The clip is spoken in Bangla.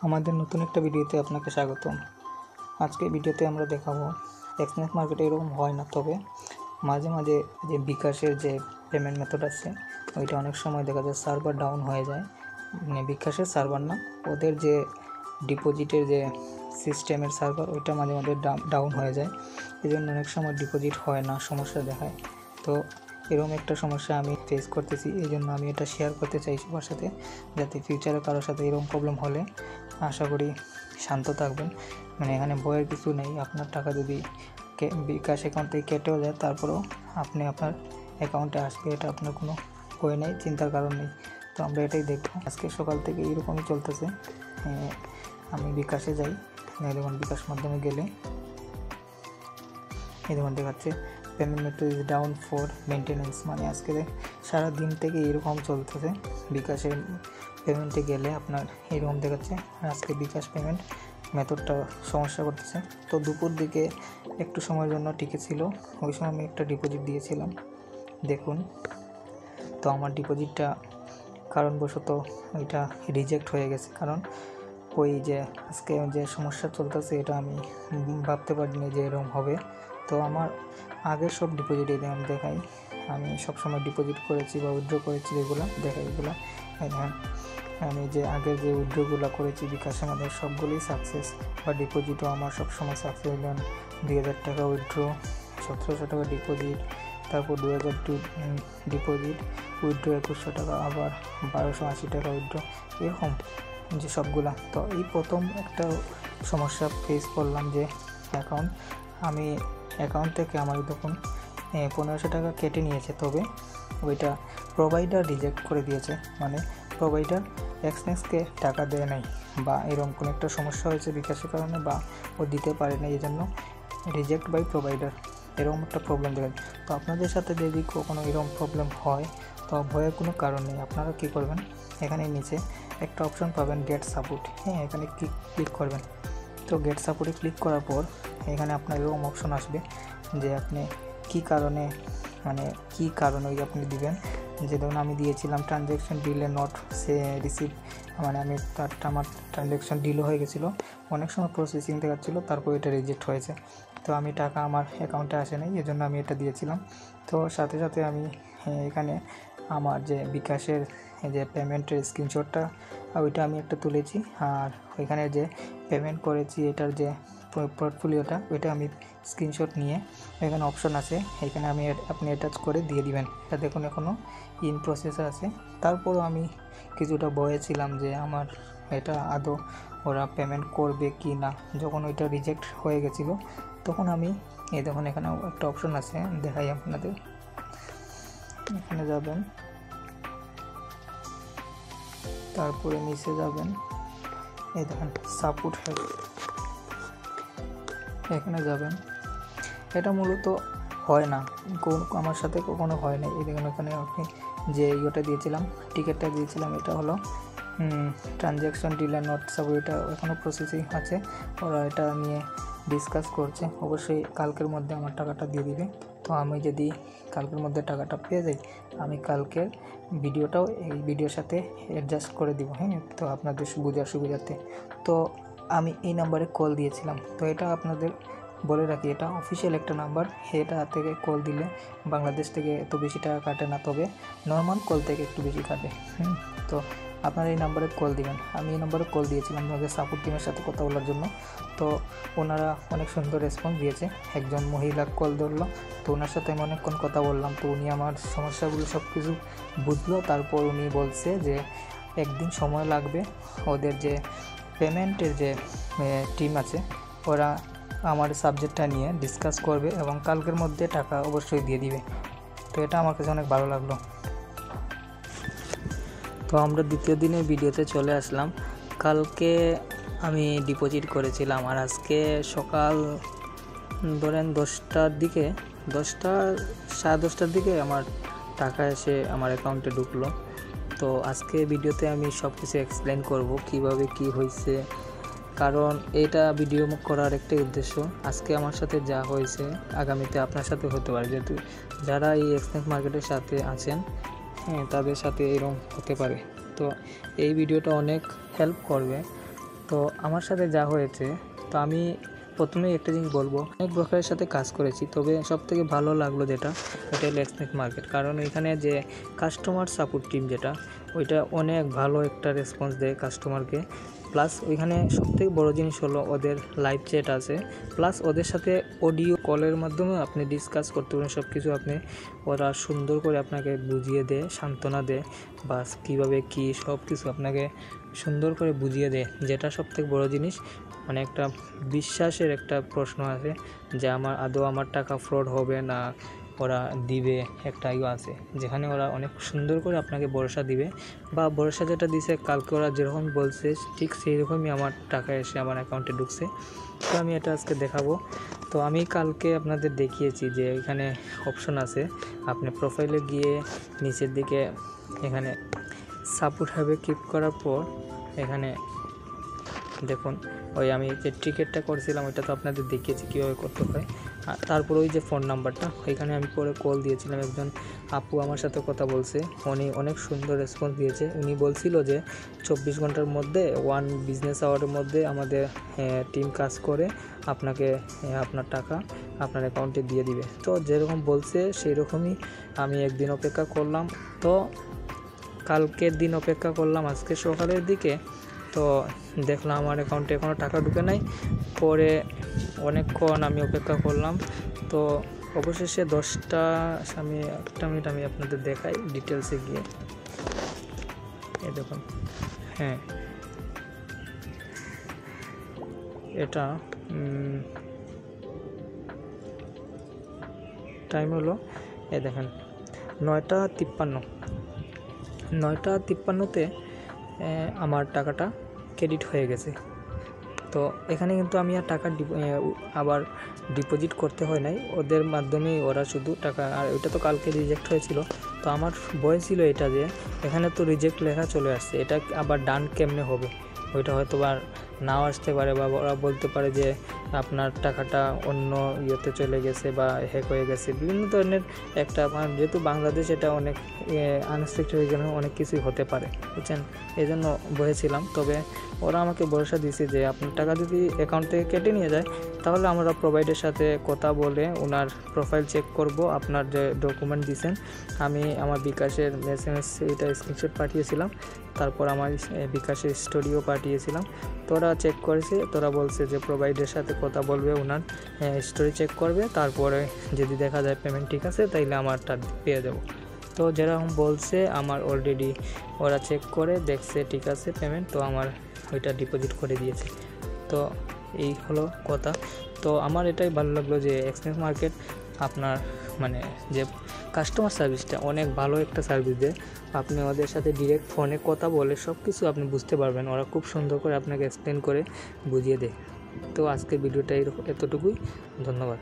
আমাদের নতুন একটা ভিডিওতে আপনাকে স্বাগতম। আজকে ভিডিওতে আমরা দেখাবো এক্সচেঞ্জ মার্কেটে এরকম হয় না, তবে মাঝে মাঝে যে বিকাশের যে পেমেন্ট মেথড আছে ওইটা অনেক সময় দেখা যায় সার্ভার ডাউন হয়ে যায়। মানে বিকাশের সার্ভার না, ওদের যে ডিপোজিটের যে সিস্টেমের সার্ভার ওইটা মাঝে মাঝে ডাউন হয়ে যায়। এই জন্য অনেক সময় ডিপোজিট হয় না, সমস্যা দেখায়। তো এরকম একটা সমস্যা আমি ফেস করতেছি, এই জন্য আমি এটা শেয়ার করতে চাই সবার সাথে, যাতে ফিউচারে কারোর সাথে এরকম প্রবলেম হলে আশা করি শান্ত থাকবেন। মানে এখানে ভয়ের কিছু নেই। আপনার টাকা যদি বিকাশ অ্যাকাউন্ট থেকে কেটেও যায় তারপরেও আপনি আপনার অ্যাকাউন্টে আসবে, এটা আপনার কোনো ভয় নেই, চিন্তার কারণ নেই। তো আমরা এটাই দেখব। আজকে সকাল থেকে এরকমই চলতেছে। আমি বিকাশে যাই, দেখুন বিকাশ মাধ্যমে গেলে এই দেখুন দেখাচ্ছে payment method is down for maintenance. মানে আজকে সারা দিন থেকে এরকম চলতেছে। বিকাশের পেমেন্টে গেলে আপনার এরকম দেখাচ্ছে আজকে বিকাশ পেমেন্ট মেথডটা সমস্যা করতেছে। তো দুপুর দিকে একটু সময়ের জন্য টিকে ছিল, ওই সময় আমি একটা ডিপোজিট দিয়েছিলাম। দেখুন, তো আমার ডিপোজিটটা কারণবশত ওইটা রিজেক্ট হয়ে গেছে, কারণ ওই যে আজকে যে সমস্যা চলতেছে এটা আমি ভাবতে পারিনি যে এরকম হবে। তো আমার আগের সব ডিপোজিট আমি দেখাই, আমি সবসময় ডিপোজিট করেছি বা উইথড্র করেছি, এগুলো দেখাই। এগুলো আমি যে আগের যে উইথড্রগুলো করেছি বিকাশের মধ্যে সবগুলোই সাকসেস, বা ডিপোজিটও আমার সবসময় সাকসেস। হলেন 2000 টাকা উইথড্র, 1700 টাকা ডিপোজিট, তারপর 2002 ডিপোজিট, উইথড্র 2100 টাকা, আবার 1280 টাকা উইথড্র, এরকম যে সবগুলা। তো এই প্রথম একটা সমস্যা ফেস করলাম যে অ্যাকাউন্ট থেকে আমার তখন 1500 টাকা কেটে নিয়েছে, তবে ওইটা প্রোভাইডার রিজেক্ট করে দিয়েছে। মানে প্রোভাইডার এক্সচেঞ্জকে টাকা দেয় নাই, বা এরকম কোনো একটা সমস্যা হয়েছে বিকাশের কারণে, বা ও দিতে পারে না, এই জন্য রিজেক্ট বাই প্রোভাইডার, এরকম একটা প্রবলেম দেখা যায়। তো আপনাদের সাথে যদি কোনো এরকম প্রবলেম হয় তো ভয়ের কোনো কারণ নেই। আপনারা কী করবেন, এখানে নিচে একটা অপশন পাবেন গেট সাপোর্ট, এখানে ক্লিক করবেন। তো গেট সাপোর্টে ক্লিক করার পর এখানে আপনার এরকম অপশন আসবে যে আপনি কী কারণে ওই আপনি দিবেন। যে ধরুন আমি দিয়েছিলাম ট্রানজ্যাকশন ডিলে নট রিসিভ, মানে আমার ট্রানজ্যাকশন ডিলে হয়ে গেছিলো, অনেক সময় প্রসেসিং দেখাচ্ছিলো, তারপর এটা রিজেক্ট হয়েছে। তো আমি টাকা আমার অ্যাকাউন্টে আসে নাই, এই জন্য আমি এটা দিয়েছিলাম। তো সাথে সাথে আমি এখানে আমার যে বিকাশের যে পেমেন্টের স্ক্রিনশটটা ওইটা আমি একটা তুলেছি, আর ওইখানে যে পেমেন্ট করেছি এটার যে পোর্টফোলিওটা ওইটা আমি স্ক্রিনশট নিয়ে এখানে অপশন আছে, এখানে আপনি অ্যাটাচ করে দিয়ে দিবেন। এটা দেখুন এখনও ইন প্রসেসে আছে। তারপরও আমি কিছুটা ভয়ে ছিলাম যে আমার এটা আদৌ ওরা পেমেন্ট করবে কি না। যখন ওইটা রিজেক্ট হয়ে গেছিলো তখন আমি দেখুন এখানে একটা অপশন আছে, দেখাই আপনাদের। এখানে যাবেন, তারপরে নিচে যাবেন, এই দেখেন সাপোর্ট হেল্প, এখানে যাবেন। এটা মূলত হয় না, আমার সাথে কখনো হয় না। এই দেখুন এখানে আপনি যে ইয়েটা দিয়েছিলাম, টিকিটটা দিয়েছিলাম, এটা হলো ট্রানজ্যাকশন ডিলে নট সাপোর্ট, এটা এখনও প্রসেসিং আছে। ওরা এটা নিয়ে ডিসকাস করছে, অবশ্যই কালকের মধ্যে আমার টাকাটা দিয়ে দিবে। তো আমি যদি কালকের মধ্যে টাকাটা পেয়ে যাই, আমি কালকের ভিডিওটাও এই ভিডিওর সাথে অ্যাডজাস্ট করে দিব, তো আপনাদের বোঝার সুবিধাতে। তো আমি এই নাম্বারে কল দিয়েছিলাম। তো এটা আপনাদের বলে রাখি, এটা অফিসিয়াল একটা নাম্বার, এটা থেকে কল দিলে বাংলাদেশ থেকে এত বেশি টাকা কাটে না, তবে নর্মাল কল থেকে একটু বেশি কাটে। তো আপনারা এই নাম্বারে কল দিবেন। আমি এই নাম্বারে কল দিয়েছিলাম আপনাদের সাপোর্ট টিমের সাথে কথা বলার জন্য। তো ওনারা অনেক সুন্দর রেসপন্স দিয়েছে। একজন মহিলা কল ধরলো, তো ওনার সাথে আমি অনেকক্ষণ কথা বললাম। তো উনি আমার সমস্যাগুলো সব কিছু বুঝলো। তারপর উনি বলছে যে একদিন সময় লাগবে, ওদের যে পেমেন্টের যে টিম আছে ওরা আমার সাবজেক্টটা নিয়ে ডিসকাস করবে এবং কালকের মধ্যে টাকা অবশ্যই দিয়ে দিবে। তো এটা আমার কাছে অনেক ভালো লাগলো। তো আমরা দ্বিতীয় দিনের ভিডিওতে চলে আসলাম। কালকে আমি ডিপোজিট করেছিলাম, আর আজকে সকাল ধরেন 10টার দিকে, 10টা সাড়ে 10টার দিকে আমার টাকা এসে আমার অ্যাকাউন্টে ঢুকলো। তো আজকে ভিডিওতে আমি সব কিছু এক্সপ্লেন করব কিভাবে কি হয়েছে, কারণ এটা ভিডিও করার একটাই উদ্দেশ্য, আজকে আমার সাথে যা হয়েছে আগামীতে আপনার সাথে হতে পারে। যেহেতু যারা এই এক্সচেঞ্জ মার্কেটের সাথে আছেন তাদের সাথে এরকম হতে পারে। তো এই ভিডিওটা অনেক হেল্প করবে তো আমার সাথে যা হয়েছে, তো আমি প্রথমেই একটা জিনিস বলবো, অনেক ব্রোকারের সাথে কাজ করেছি, তবে সবথেকে ভালো লাগলো যেটা, এটা হলো এক্সনেক্স মার্কেট। কারণ এখানে যে কাস্টমার সাপোর্ট টিম যেটা, ওইটা অনেক ভালো একটা রেসপন্স দেয় কাস্টমারকে। প্লাস ওইখানে সবথেকে বড় জিনিস হলো ওদের লাইভ চ্যাট আছে, প্লাস ওদের সাথে অডিও কলের মাধ্যমে আপনি ডিসকাস করতে পারেন সব কিছু। ওরা সুন্দর করে আপনাকে বুঝিয়ে দেয়, সান্ত্বনা দেয়, বা কীভাবে কী সব কিছু আপনাকে সুন্দর করে বুঝিয়ে দেয়, যেটা সবথেকে বড় জিনিস। মানে একটা বিশ্বাসের একটা প্রশ্ন আছে যে আমার টাকা ফ্রড হবে না, ওরা দিবে, একটা আছে যেখানে ওরা অনেক সুন্দর করে আপনাকে ভরসা দিবে, বা ভরসা যেটা দিছে কালকে ওরা যেরকম বলছে ঠিক সেই রকমই আমার টাকা এসে আমার অ্যাকাউন্টে ঢুকছে। তো আমি এটা আজকে দেখাবো। তো আমি কালকে আপনাদের দেখিয়েছি যে এখানে অপশন আছে, আপনি প্রোফাইলে গিয়ে নিচের দিকে এখানে সাপোর্ট হবে ক্লিক করার পর এখানে দেখুন, ওই আমি যে টিকিটটা করেছিলাম ওইটা তো আপনাদের দেখিয়েছি কীভাবে করতে হয়। আর তারপর ওই যে ফোন নাম্বারটা, ওইখানে আমি পরে কল দিয়েছিলাম, একজন আপু আমার সাথে কথা বলছে, উনি অনেক সুন্দর রেসপন্স দিয়েছে। উনি বলছিল যে 24 ঘন্টার মধ্যে 1 বিজনেস আওয়ারের মধ্যে আমাদের টিম কাজ করে আপনাকে আপনার টাকা আপনার অ্যাকাউন্টে দিয়ে দিবে। তো যেরকম বলছে সেই রকমই আমি একদিন অপেক্ষা করলাম। তো কালকের দিন অপেক্ষা করলাম, আজকে সকালের দিকে তো দেখলাম আমার অ্যাকাউন্টে এখনও টাকা ঢুকে নাই। পরে অনেকক্ষণ আমি অপেক্ষা করলাম, তো অবশেষে 10টা একটা মিনিট আমি আপনাদের দেখাই ডিটেলসে গিয়ে। এই দেখুন, হ্যাঁ এটা টাইম হলো, এই দেখেন 9:53 আমার টাকাটা ক্রেডিট হয়ে গেছে। তো এখানে কিন্তু আমি আর টাকা আবার ডিপোজিট করতে হয় নাই, ওদের মাধ্যমেই ওরা শুধু টাকা। আর ওইটা তো কালকে রিজেক্ট হয়েছিল, তো আমার ভয় ছিল এটা যে এখানে তো রিজেক্ট লেখা চলে আসছে, এটা আবার ডান কেমনে হবে, ওইটা হয়তো বা নাও আসতে পারে, বা ওরা বলতে পারে যে আপনার টাকাটা অন্য ইয়েতে চলে গেছে বা হ্যাক হয়ে গেছে, বিভিন্ন ধরনের একটা, যেহেতু বাংলাদেশ এটা অনেক আনএক্সপেক্টেড রিজন, অনেক কিছুই হতে পারে, বুঝছেন, এই জন্য বলেছিলাম। তবে ওরা আমাকে ভরসা দিয়েছে যে আপনার টাকা যদি অ্যাকাউন্ট থেকে কেটে নিয়ে যায় তাহলে আমরা প্রোভাইডারের সাথে কথা বলে ওনার প্রোফাইল চেক করব, আপনার যে ডকুমেন্ট দিয়েছেন। আমি আমার বিকাশের মেসেজ এটা স্ক্রিনশট পাঠিয়েছিলাম, তারপর আমার বিকাশের স্টোরিও পাঠিয়েছিলাম। তোরা চেক করেছে, তোরা বলছে যে প্রোভাইডারের সাথে কথা বলবে, ওনার স্টোরি চেক করবে, তারপরে যদি দেখা যায় পেমেন্ট ঠিক আছে তাইলে আমারটা পেয়ে দেবো। তো যেরকম বলছে আমার অলরেডি ওরা চেক করে দেখছে ঠিক আছে পেমেন্ট, তো আমার ওইটা ডিপোজিট করে দিয়েছে। তো এই হলো কথা। তো আমার এটাই ভালো লাগলো যে এক্সনেক্স মার্কেট আপনার মানে যে কাস্টমার সার্ভিসটা অনেক ভালো একটা সার্ভিস দেয়। আপনি ওদের সাথে ডিরেক্ট ফোনে কথা বলে সব কিছু আপনি বুঝতে পারবেন, ওরা খুব সুন্দর করে আপনাকে এক্সপ্লেন করে বুঝিয়ে দেয়। তো আজকের ভিডিওটা এতটুকুই, ধন্যবাদ।